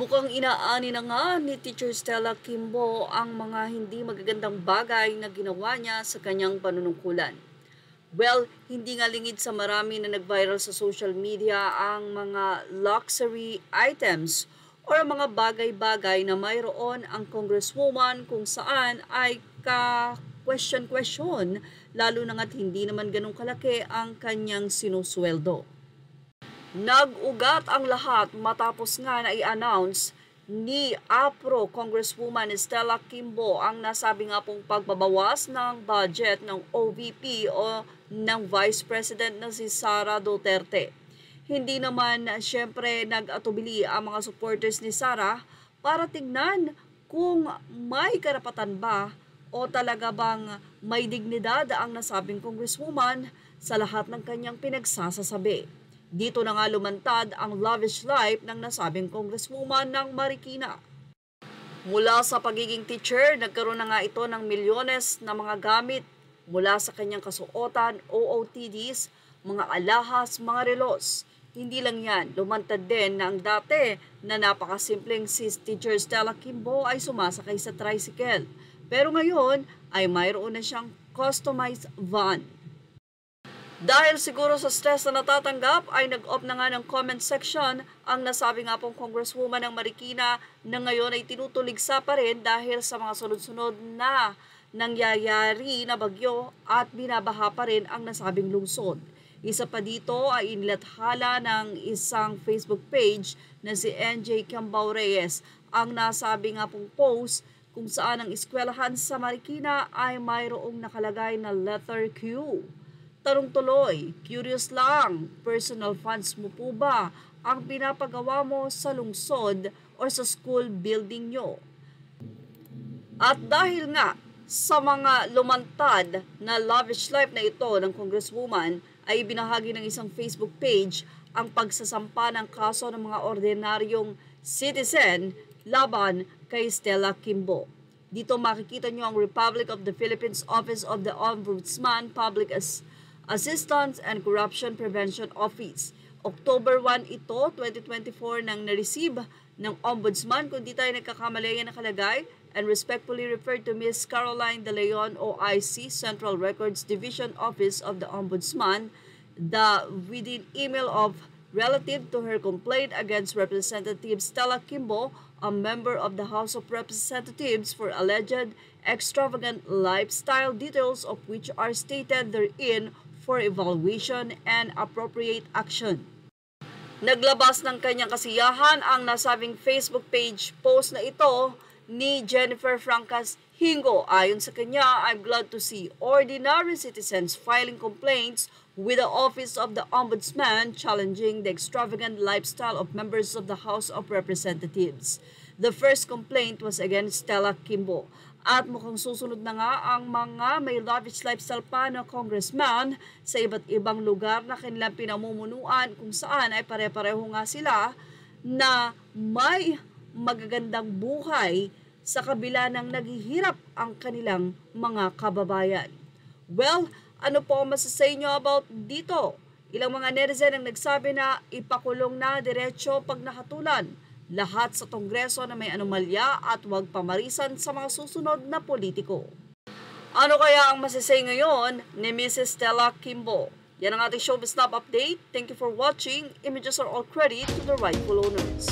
Mukhang inaani na nga ni Teacher Stella Kimbo ang mga hindi magagandang bagay na ginawa niya sa kanyang panunungkulan. Well, hindi nga lingid sa marami na nag-viral sa social media ang mga luxury items o mga bagay-bagay na mayroon ang congresswoman kung saan ay ka-question-question, lalo na nga't hindi naman ganun kalaki ang kanyang sinusweldo. Nag-ugat ang lahat matapos nga na i-announce ni APRO Congresswoman Stella Kimbo ang nasabi nga pong pagbabawas ng budget ng OVP o ng Vice President na si Sara Duterte. Hindi naman syempre nag-atubili ang mga supporters ni Sara para tingnan kung may karapatan ba o talaga bang may dignidad ang nasabing Congresswoman sa lahat ng kanyang pinagsasasabi. Dito na nga lumantad ang lavish life ng nasabing Congresswoman ng Marikina. Mula sa pagiging teacher, nagkaroon na nga ito ng milyones na mga gamit mula sa kanyang kasuotan, OOTDs, mga alahas, mga relos. Hindi lang yan, lumantad din na ang dati na napakasimpleng si Teacher Stella Kimbo ay sumasakay sa tricycle. Pero ngayon ay mayroon na siyang customized van. Dahil siguro sa stress na natatanggap ay nag-off na nga ng comment section ang nasabi nga pong Congresswoman ng Marikina na ngayon ay tinutuligsa pa rin dahil sa mga sunod-sunod na nangyayari na bagyo at binabaha pa rin ang nasabing lungsod. Isa pa dito ay inilathala ng isang Facebook page na si NJ Cambao Reyes ang nasabi nga pong post kung saan ang eskwelahan sa Marikina ay mayroong nakalagay na letter Q. Tanong tuloy, curious lang, personal funds mo po ba ang pinapagawa mo sa lungsod o sa school building nyo? At dahil nga sa mga lumantad na lavish life na ito ng Congresswoman ay binahagi ng isang Facebook page ang pagsasampa ng kaso ng mga ordinaryong citizen laban kay Stella Kimbo. Dito makikita nyo ang Republic of the Philippines Office of the Ombudsman Public Assistance and Corruption Prevention Office. October 1 ito, 2024 nang na-receive ng Ombudsman. Kung di tayo nagkakamali yan nakalagay, and respectfully referred to Ms. Caroline De Leon, OIC, Central Records Division Office of the Ombudsman, the within email of relative to her complaint against Representative Stella Kimbo, a member of the House of Representatives, for alleged extravagant lifestyle, details of which are stated therein for evaluation and appropriate action. Naglabas ng kanyang kasiyahan ang nasabing Facebook page post na ito ni Jennifer Francas Hingo. Ayon sa kanya, I'm glad to see ordinary citizens filing complaints with the Office of the Ombudsman challenging the extravagant lifestyle of members of the House of Representatives. The first complaint was against Stella Kimbo. At mukhang susunod na nga ang mga may lavish lifestyle pa na congressman sa iba't ibang lugar na kanilang pinamumunuan kung saan ay pare-pareho nga sila na may magagandang buhay sa kabila ng naghihirap ang kanilang mga kababayan. Well, ano po ang masasay nyo about dito? Ilang mga netizen ang nagsabi na ipakulong na diretsyo pag nakatulan lahat sa Kongreso na may anomalya at huwag pamarisan sa mga susunod na politiko. Ano kaya ang masasay ngayon ni Mrs. Stella Kimbo? Yan ang ating Showbiz Snap update. Thank you for watching. Images are all credit to the rightful owners.